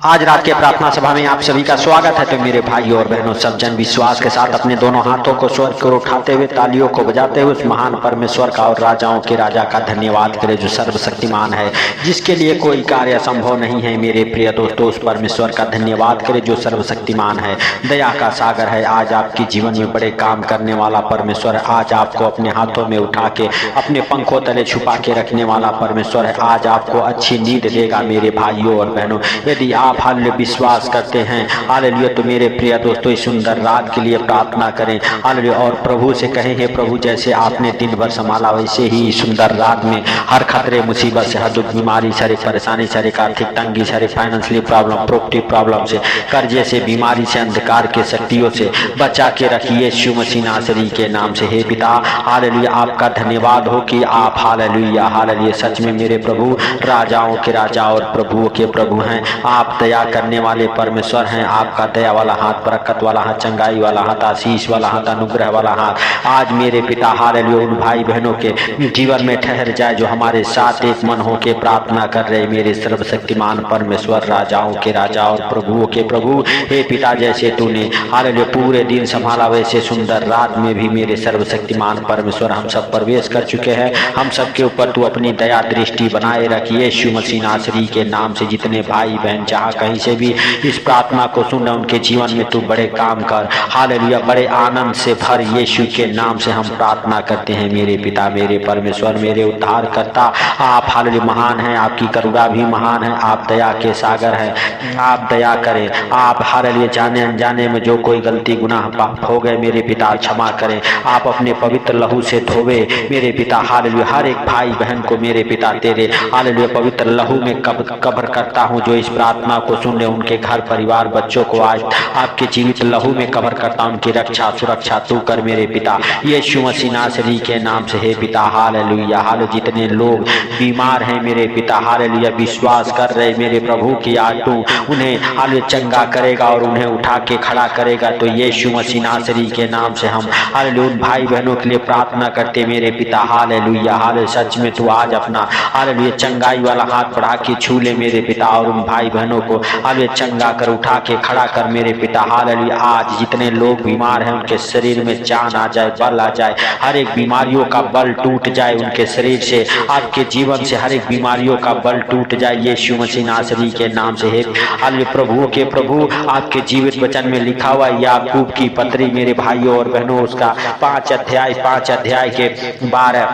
आज रात के प्रार्थना सभा में आप सभी का स्वागत है। तो मेरे भाइयों और बहनों, सब जन विश्वास के साथ अपने दोनों हाथों को स्वर की ओर उठाते हुए तालियों को बजाते हुए उस महान परमेश्वर का और राजाओं के राजा का धन्यवाद करें जो सर्वशक्तिमान है, जिसके लिए कोई कार्य असंभव नहीं है। मेरे प्रिय दोस्तों, उस परमेश्वर का धन्यवाद करें जो सर्वशक्तिमान है, दया का सागर है। आज आपके जीवन में बड़े काम करने वाला परमेश्वर है। आज आपको अपने हाथों में उठा के अपने पंखों तले छुपा के रखने वाला परमेश्वर है। आज आपको अच्छी नींद देगा मेरे भाइयों और बहनों, यदि आप हालेलुया विश्वास करते हैं। हालेलुया। तो मेरे प्रिय दोस्तों, इस सुंदर रात के लिए प्रार्थना करें। हालेलुया। और प्रभु से कहें, हे प्रभु, जैसे आपने दिन भर संभाला वैसे ही सुंदर रात में हर खतरे मुसीबत से, हर दुख बीमारी, सारी परेशानी, सारी आर्थिक तंगी, सारी फाइनेंशियली प्रॉब्लम, प्रॉपर्टी प्रॉब्लम से, कर्जे से, बीमारी से, अंधकार के शक्तियों से बचा के रखिए यीशु मसीह नासरी के नाम से। हे पिता, हालेलुया, आपका धन्यवाद हो कि आप हालेलुया हालेलुया सच में मेरे प्रभु, राजाओं के राजा और प्रभुओं के प्रभु हैं। आप दया करने वाले परमेश्वर हैं। आपका दया वाला हाथ, बरकत वाला हाथ, चंगाई वाला हाथ, आशीष वाला हाथ, अनुग्रह वाला हाथ आज मेरे पिता हालेलुया उन भाई बहनों के जीवन में ठहर जाए जो हमारे साथ एक मन हो के प्रार्थना कर रहे। मेरे सर्वशक्तिमान परमेश्वर, राजाओं के राजा और प्रभुओं के प्रभु, हे पिता, जैसे तूने हालेलुया पूरे दिन संभाला वैसे सुंदर रात में भी मेरे सर्वशक्तिमान परमेश्वर हम सब प्रवेश कर चुके हैं। हम सबके ऊपर तू अपनी दया दृष्टि बनाए रखिए यीशु मसीह नासरी के नाम से। जितने भाई बहन जहाँ कहीं से भी इस प्रार्थना को सुन रहे उनके जीवन में तू बड़े काम कर हालेलुया, बड़े आनंद से भर यीशु के नाम से हम प्रार्थना करते हैं। मेरे पिता, मेरे परमेश्वर, मेरे उद्धार करता, आप हालेलुया महान हैं। आपकी करुणा भी महान है। आप दया के सागर हैं। आप दया करें। आप हालेलुया जाने अनजाने में जो कोई गलती गुनाह पाप हो गए मेरे पिता क्षमा करें। आप अपने पवित्र लहू से धोवे मेरे पिता हालेलुया। हर एक भाई बहन को मेरे पिता तेरे हालेलुया पवित्र लहू में कब्र करता हूँ। जो इस प्रार्थना को सुन रहे उनके घर परिवार बच्चों को आज आपके जीवित लहू में कवर करता हूं। उनकी रक्षा सुरक्षा तू कर मेरे पिता यीशु मसीह नासरी के नाम से। हे पिता हालेलुया हालेलुया, जितने लोग बीमार हैं मेरे पिता हालेलुया विश्वास कर रहे मेरे प्रभु की आज तू उन्हें हालेलुया चंगा करेगा और उन्हें उठा के खड़ा करेगा। तो यीशु मसीह नासरी के नाम से हम हालेलुया उन भाई बहनों के लिए प्रार्थना करते मेरे पिता हालेलुया हालेलुया। सच में तू आज अपना हालेलुया चंगाई वाला हाथ बढ़ा के छू ले मेरे पिता और उन भाई बहनों को हालेलुया चंगा कर उठा के खड़ा कर मेरे पिता हालेलुया। आज जितने लोग बीमार हैं उनके शरीर में जान आ जाए, बल आ जाए, हर एक बीमारियों का बल टूट जाए उनके शरीर से। आपके जीवन से हर एक बीमारियों का बल टूट जाए यीशु मसीह नासरी के नाम से। हे हालेलुया प्रभुओं के प्रभु, आपके जीवित वचन में लिखा हुआ याकूब की पत्री मेरे भाइयों और बहनों उसका 5 अध्याय के 12,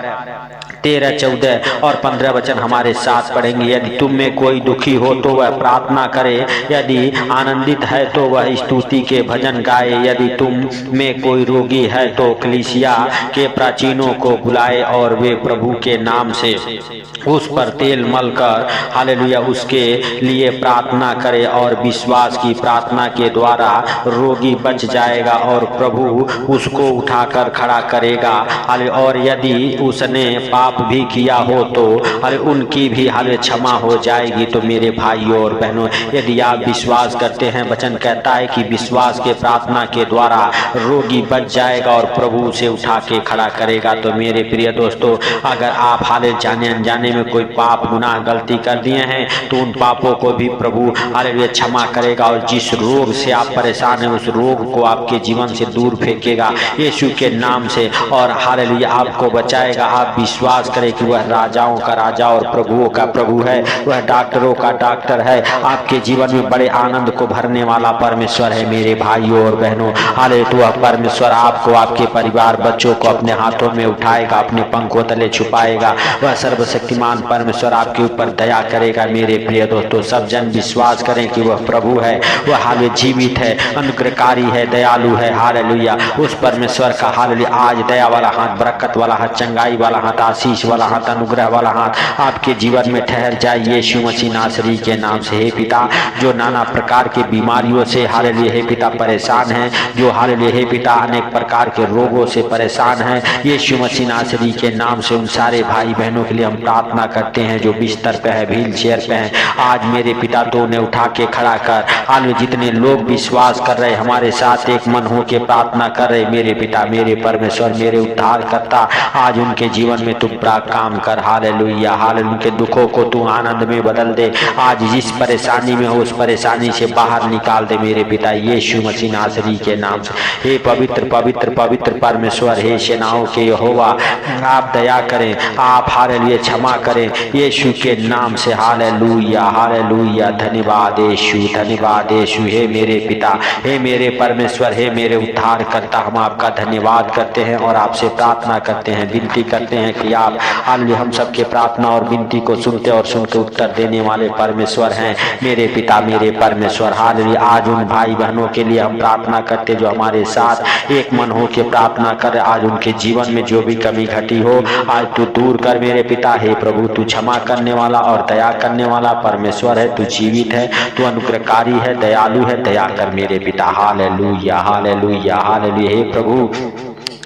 13, 14 और 15 वचन हमारे साथ पढ़ेंगे। यदि तुम में कोई दुखी हो तो वह प्रार्थना करे, यदि आनंदित है तो वह स्तुति के भजन गाए। यदि तुम में कोई रोगी है तो कलीसिया के प्राचीनों को बुलाए और वे प्रभु के नाम से उस पर तेल मलकर हालेलुया उसके लिए प्रार्थना करे और विश्वास की प्रार्थना के द्वारा रोगी बच जाएगा और प्रभु उसको उठाकर खड़ा करेगा। और यदि उसने पाप भी किया हो तो उनकी भी क्षमा हो जाएगी। तो मेरे भाइयों और बहनों, यदि आप विश्वास करते हैं, वचन कहता है कि विश्वास के प्रार्थना के द्वारा रोगी बच जाएगा और प्रभु उसे उठा के खड़ा करेगा। तो मेरे प्रिय दोस्तों, अगर आप हालेलुया जाने अनजाने में कोई पाप गुनाह गलती कर दिए हैं तो उन पापों को भी प्रभु हालेलुया क्षमा करेगा और जिस रोग से आप परेशान हैं उस रोग को आपके जीवन से दूर फेंकेगा यीशु के नाम से और हालेलुया आपको बचाएगा। आप विश्वास करें कि वह राजाओं का राजा और प्रभुओं का प्रभु है, वह डॉक्टरों का डॉक्टर है। आपके जीवन में बड़े आनंद को भरने वाला परमेश्वर है मेरे भाइयों और बहनों। हालेलुया तो वह परमेश्वर आपको, आपके परिवार बच्चों को अपने हाथों में उठाएगा, अपने पंखों तले छुपाएगा। वह सर्वशक्तिमान परमेश्वर आपके ऊपर दया करेगा मेरे प्रिय दोस्तों। सब जन विश्वास करें कि वह प्रभु है, वह हालेलुया जीवित है, अनुग्रहकारी है, दयालु है। हालेलुया उस परमेश्वर का हालेलुया आज दया वाला हाथ, बरकत वाला हाथ, चंगाई वाला हाथ, आशीष वाला हाथ, अनुग्रह वाला हाथ आपके जीवन में ठहर जाए यीशु मसीह नासरी के नाम से। हे पिता, जो नाना प्रकार की बीमारियों से हालेलुया हे पिता परेशान हैं, जो हालेलुया हे पिता अनेक प्रकार के रोगों से परेशान हैं, यीशु मसीह नासरी के नाम से उन सारे भाई बहनों के लिए हम प्रार्थना करते हैं जो बिस्तर पे है, व्हील चेयर पे हैं। आज मेरे पिता तो उन्हें उठा के खड़ा कर हालेलुया। जितने लोग विश्वास कर रहे हमारे साथ एक मन हो के प्रार्थना कर रहे मेरे पिता, मेरे परमेश्वर, मेरे उद्धार करता, आज उनके जीवन में तुम बड़ा काम कर हालेलुया हालेलुया। उनके दुखों को तू आनंद में बदल दे। आज जिस परेशानी परेशानी में हो उस परेशानी से बाहर निकाल दे मेरे पिता यीशु मसीह नासरी के नाम से। हे पवित्र पवित्र पवित्र परमेश्वर, हे सेनाओं के यहोवा, आप दया करें, आप हालेलुया क्षमा करें यीशु के नाम से। हालेलुया हालेलुया, धन्यवाद यीशु, धन्यवाद यीशु। हे मेरे पिता, हे मेरे परमेश्वर, हे मेरे उद्धार करता, हम आपका धन्यवाद करते हैं और आपसे प्रार्थना करते हैं, विनती करते हैं कि आप हालेलुया हम सबके प्रार्थना और विनती को सुनते और सुनकर उत्तर देने वाले परमेश्वर हैं मेरे पिता, मेरे परमेश्वर। हालेलुया आज उन भाई बहनों के लिए हम प्रार्थना करते जो हमारे साथ एक मन हो के प्रार्थना कर, आज उनके जीवन में जो भी कमी घटी हो आज तू दूर कर मेरे पिता। हे प्रभु, तू क्षमा करने वाला और दया करने वाला परमेश्वर है, तू जीवित है, तू अनुग्रहकारी है, दयालु है, दया कर मेरे पिता। Hallelujah hallelujah hallelujah. हे प्रभु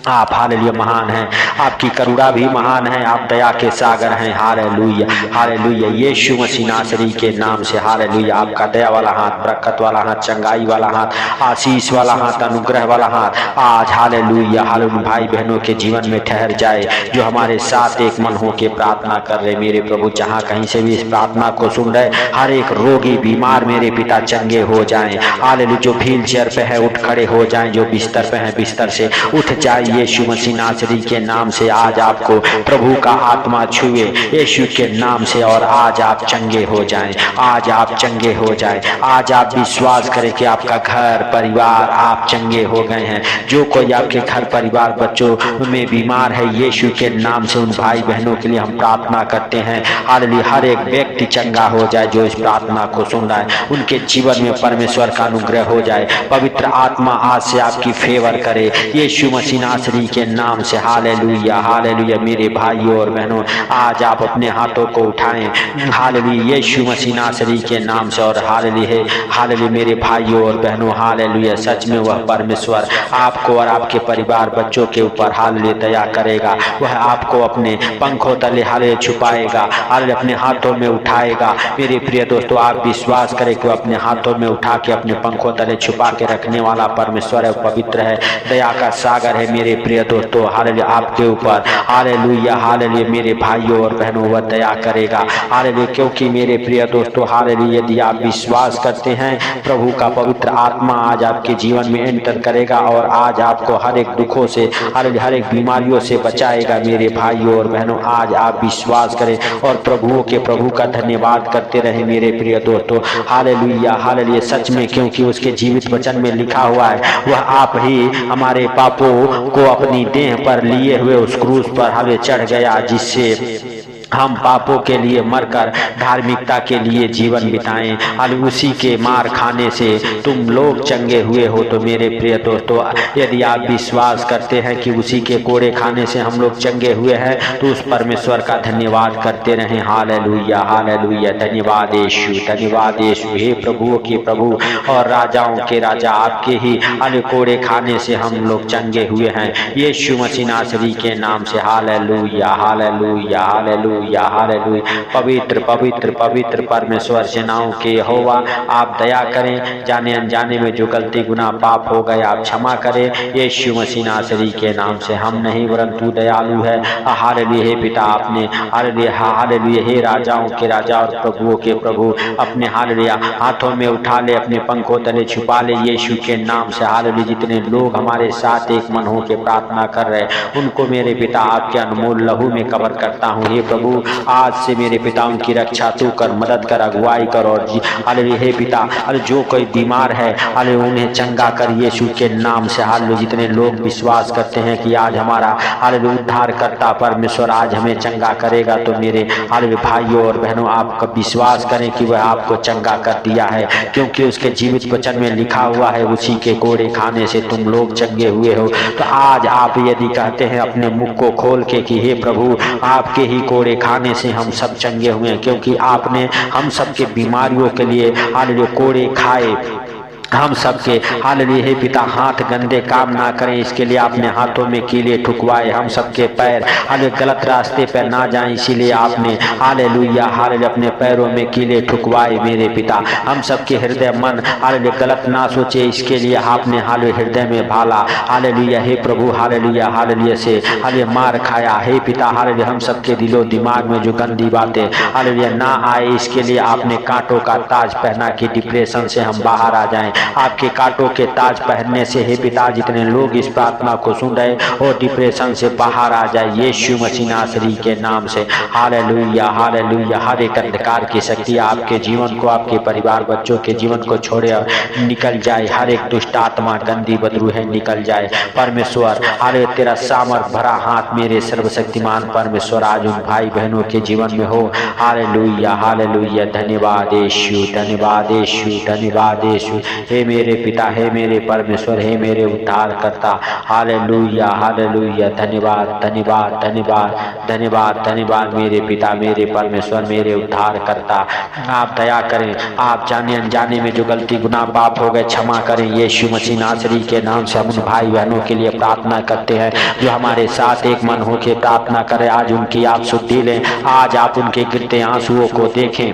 आप हालेलुया महान हैं, आपकी करुणा भी महान है, आप दया के सागर हैं। हालेलुया हालेलुया, यीशु मसीह नासरी के नाम से। हालेलुया, आपका दया वाला हाथ, बरकत वाला हाथ, चंगाई वाला हाथ, आशीष वाला हाथ, अनुग्रह वाला हाथ आज हालेलुया हालेलुया भाई बहनों के जीवन में ठहर जाए जो हमारे साथ एक मन हो के प्रार्थना कर रहे मेरे प्रभु। जहाँ कहीं से भी इस प्रार्थना को सुन रहे हर एक रोगी बीमार मेरे पिता चंगे हो जाएं। हालेलुया, जो व्हील चेयर पे है उठ खड़े हो जाएं, जो बिस्तर पे है बिस्तर से उठ जाए यीशु मसीह नासरी के नाम से। आज आपको प्रभु का आत्मा छुए यीशु के नाम से और आज आप चंगे हो जाएं, आज आप चंगे हो जाएं। आज आप विश्वास करें कि आपका घर परिवार आप चंगे हो गए हैं। जो कोई आपके घर परिवार बच्चों में बीमार है यीशु के नाम से उन भाई बहनों के लिए हम प्रार्थना करते हैं। हालेलुया, हर एक व्यक्ति चंगा हो जाए जो इस प्रार्थना को सुन रहा है, उनके जीवन में परमेश्वर का अनुग्रह हो जाए। पवित्र आत्मा आज से आपकी फेवर करे यीशु मसीह नासरी के नाम से। हालेलुया हालेलुया, मेरे भाइयों और बहनों आज आप अपने हाथों को उठाएं हालेलुया यीशु मसीह नासरी के नाम से। और हालेलुया हालेलुया मेरे भाइयों और बहनों, हालेलुया सच में वह परमेश्वर आपको और आपके परिवार बच्चों के ऊपर हालेलुया दया करेगा। वह आपको अपने पंखों तले हालेलुया छुपाएगा, हालेलुया अपने हाथों में उठाएगा। मेरे प्रिय दोस्तों, आप विश्वास करें कि वह अपने हाथों में उठा के अपने पंखों तले छुपा के रखने वाला परमेश्वर है, पवित्र है, दया का सागर है। मेरे प्रिय दोस्तों हालेलुया आपके ऊपर हालेलुया हालेलुया मेरे भाइयों और बहनों वह दया करेगा। हालेलुया, क्योंकि मेरे प्रिय दोस्तों हालेलुया यदि आप विश्वास करते हैं प्रभु का पवित्र आत्मा आज आपके जीवन में एंटर करेगा और आज आपको हर एक दुखों से हालेलुया हर एक बीमारियों से बचाएगा। मेरे भाइयों और बहनों आज आप विश्वास करें और प्रभु का धन्यवाद करते रहे मेरे प्रिय दोस्तों। हालेलुया हालेलुया, सच में क्योंकि उसके जीवित वचन में लिखा हुआ है वह आप ही हमारे पापों को अपनी देह पर लिए हुए उस क्रूस पर हालेलुया चढ़ गया, जिससे हम पापों के लिए मरकर धार्मिकता के लिए जीवन बिताएं। हालेलुया, उसी के मार खाने से तुम लोग चंगे हुए हो। तो मेरे प्रिय दोस्तों यदि आप विश्वास करते हैं कि उसी के कोड़े खाने से हम लोग चंगे हुए हैं तो उस परमेश्वर का धन्यवाद करते रहें। हालेलुया हालेलुया, धन्यवाद यीशु, धन्यवाद यीशु। हे प्रभुओं के प्रभु और राजाओं के राजा, आपके ही हालेलुया कोड़े खाने से हम लोग चंगे हुए हैं यीशु मसीह नासरी के नाम से। हालेलुया हालेलुया हालेलुया हालेलुया, पवित्र पवित्र पवित्र परमेश्वर सेनाओं के यहोवा आप दया करें। जाने अनजाने में जो गलती गुनाह पाप हो गए आप क्षमा करें यीशु मसीह नासरी के नाम से। हम नहीं परंतु दयालु है। हालेलुया, हे पिता आपने हालेलुया हालेलुया हे राजाओं के राजा और प्रभुओं के प्रभु अपने हालेलुया हाथों में उठा ले, अपने पंखों तले छुपा ले यीशु के नाम से। हालेलुया, जितने लोग हमारे साथ एक मन हो के प्रार्थना कर रहे उनको मेरे पिता आपके अनमोल लहू में कवर करता हूँ। हे प्रभु आज से मेरे पिता उनकी रक्षा तू कर, मदद कर, अगुवाई कर। और हालेलुया हे पिता हालेलुया जो कोई बीमार है हालेलुया उन्हें चंगा कर यीशु के नाम से। हालेलुया, जितने लोग विश्वास करते हैं कि आज हमारा हालेलुया उद्धार करता परमेश्वर आज हमें चंगा करेगा, तो मेरे हालेलुया भाइयों और बहनों आप विश्वास करें कि वह आपको चंगा कर दिया है, क्योंकि उसके जीवित वचन में लिखा हुआ है उसी के कोड़े खाने से तुम लोग चंगे हुए हो। तो आज आप यदि कहते हैं अपने मुख को खोल के कि हे प्रभु आपके ही कोड़े खाने से हम सब चंगे हुए हैं, क्योंकि आपने हम सब के बीमारियों के लिए हालेलुया कोड़े खाए हम सबके हालेलुया हे पिता हाथ गंदे काम ना करें, इसके लिए आपने हाथों में कीले ठुकवाए। हम सबके पैर हालेलुया गलत रास्ते पर ना जाएं, इसीलिए आपने हालेलुया हालेलुया अपने पैरों में कीले ठुकवाए मेरे पिता। हम सबके हृदय मन हालेलुया गलत ना सोचे, इसके लिए आपने हालेलुया हृदय में भाला हालेलुया हे प्रभु हालेलुया हालेलुया से हालेलुया मार खाया हे पिता। हालेलुया हम सबके दिलो दिमाग में जो गंदी बातें हालेलुया ना आए, इसके लिए आपने कांटों का ताज पहना कि डिप्रेशन से हम बाहर आ जाएं। आपके कांटों के ताज पहनने से हे पिता जितने लोग इस प्रार्थना को सुन रहे और डिप्रेशन से बाहर आ जाए यीशु मसीह नासरी के नाम से। हालेलुया हालेलुया हर एक अंधकार की शक्ति आपके जीवन को, आपके परिवार बच्चों के जीवन को छोड़े और निकल जाए। हर एक दुष्ट आत्मा गंदी बदरू है निकल जाए परमेश्वर। हालेलुया तेरा सामर्थ भरा हाथ मेरे सर्वशक्तिमान परमेश्वर आज उन भाई बहनों के जीवन में हो। हालेलुया हालेलुया धन्यवाद यीशु धन्यवाद यीशु धन्यवाद यीशु हे मेरे पिता हे मेरे परमेश्वर हे मेरे उद्धार करता। हालेलुया हालेलुया धन्यवाद धन्यवाद धन्यवाद धन्यवाद धन्यवाद मेरे पिता मेरे परमेश्वर मेरे उद्धार करता। आप दया करें, आप जाने अनजाने में जो गलती गुनाह पाप हो गए क्षमा करें यीशु मसीह नासरी के नाम से। हम उन भाई बहनों के लिए प्रार्थना करते हैं जो हमारे साथ एक मन होकर प्रार्थना करें। आज उनकी आप शुद्धि लें, आज आप उनके गिरते आंसुओं को देखें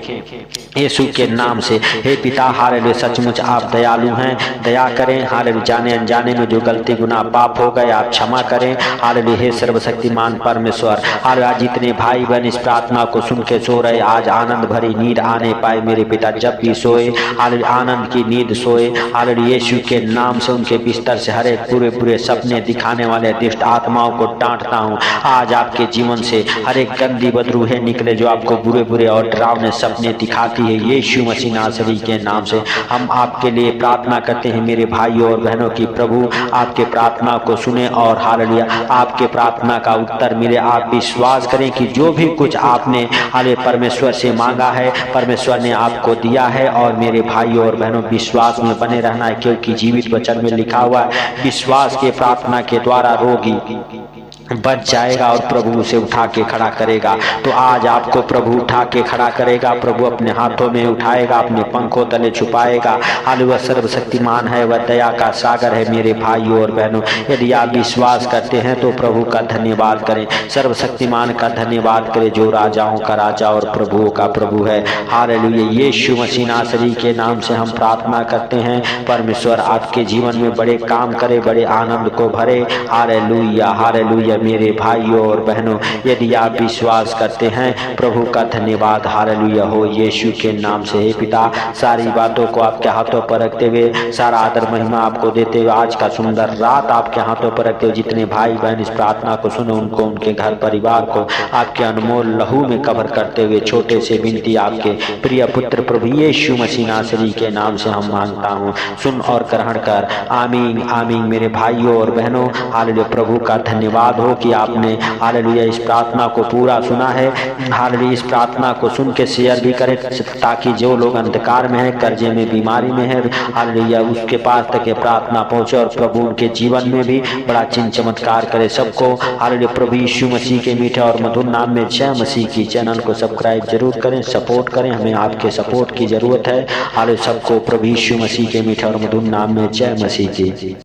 यीशु के नाम से। हे पिता हालेलुया सचमुच आप दयालु हैं, दया करें। हालेलुया जाने अनजाने में जो गलती गुनाह पाप हो गए आप क्षमा करें। हालेलुया हे सर्वशक्तिमान परमेश्वर। हालेलुया जितने भाई बहन इस प्रार्थना को सुन के सो रहे आज आनंद भरी नींद आने पाए मेरे पिता। जब भी सोए हालेलुया आनंद की नींद सोए। हालेलुया यीशु के नाम से उनके बिस्तर से हर एक पूरे पूरे सपने दिखाने वाले दुष्ट आत्माओं को डांटता हूँ। आज आपके जीवन से हर एक गंदी बदरूहें निकले जो आपको बुरे बुरे और डरावने सपने दिखाती है यीशु मसीह नासरी के नाम से। हम आपके लिए प्रार्थना करते हैं मेरे भाइयों और बहनों की प्रभु आपके प्रार्थना को सुने और हालेलुया आपके प्रार्थना का उत्तर मिले। आप विश्वास करें कि जो भी कुछ आपने हालेलुया परमेश्वर से मांगा है परमेश्वर ने आपको दिया है। और मेरे भाइयों और बहनों विश्वास में बने रहना है, क्योंकि जीवित वचन में लिखा हुआ है विश्वास के प्रार्थना के द्वारा रोगी बच जाएगा और प्रभु उसे उठा के खड़ा करेगा। तो आज आपको प्रभु उठा के खड़ा करेगा, प्रभु अपने हाथों में उठाएगा, अपने पंखों तले छुपाएगा। हालेलुया सर्वशक्तिमान है, वह दया का सागर है मेरे भाइयों और बहनों। यदि आप विश्वास करते हैं तो प्रभु का धन्यवाद करें, सर्वशक्तिमान का धन्यवाद करें जो राजाओं का राजा और प्रभुओं का प्रभु है। हालेलुया यीशु मसीह नासरी के नाम से हम प्रार्थना करते हैं परमेश्वर आपके जीवन में बड़े काम करे, बड़े आनंद को भरे। हालेलुया हालेलुया मेरे भाइयों और बहनों यदि आप विश्वास करते हैं प्रभु का धन्यवाद हालेलुया हो यीशु के नाम से। हे पिता सारी बातों को आपके हाथों पर रखते हुए सारा आदर महिमा आपको देते हुए आज का सुंदर रात आपके हाथों पर रखते हुए जितने भाई बहन इस प्रार्थना को सुने उनको उनके घर परिवार को आपके अनमोल लहू में कवर करते हुए छोटे से विनती आपके प्रिय पुत्र प्रभु यीशु मसीह नासरी के नाम से हम मांगता हूँ, सुन और ग्रहण कर। आमीन आमीन मेरे भाइयों और बहनों हालेलुया प्रभु का धन्यवाद हो कि आपने हालेलुया इस प्रार्थना को पूरा सुना है। हालेलुया इस प्रार्थना को सुन के शेयर भी करें ताकि जो लोग अंधकार में है कर्जे में बीमारी में है हालेलुया उसके पास तक ये प्रार्थना पहुंचे और प्रभु उनके जीवन में भी बड़ा चिन्ह चमत्कार करे। सबको हालेलुया प्रभु यीशु मसीह के मीठे और मधुर नाम में जय मसीह की। चैनल को सब्सक्राइब जरूर करें, सपोर्ट करें, हमें आपके सपोर्ट की जरूरत है। हालेलुया सबको प्रभु यीशु मसीह के मीठे और मधुर नाम में जय मसीह की।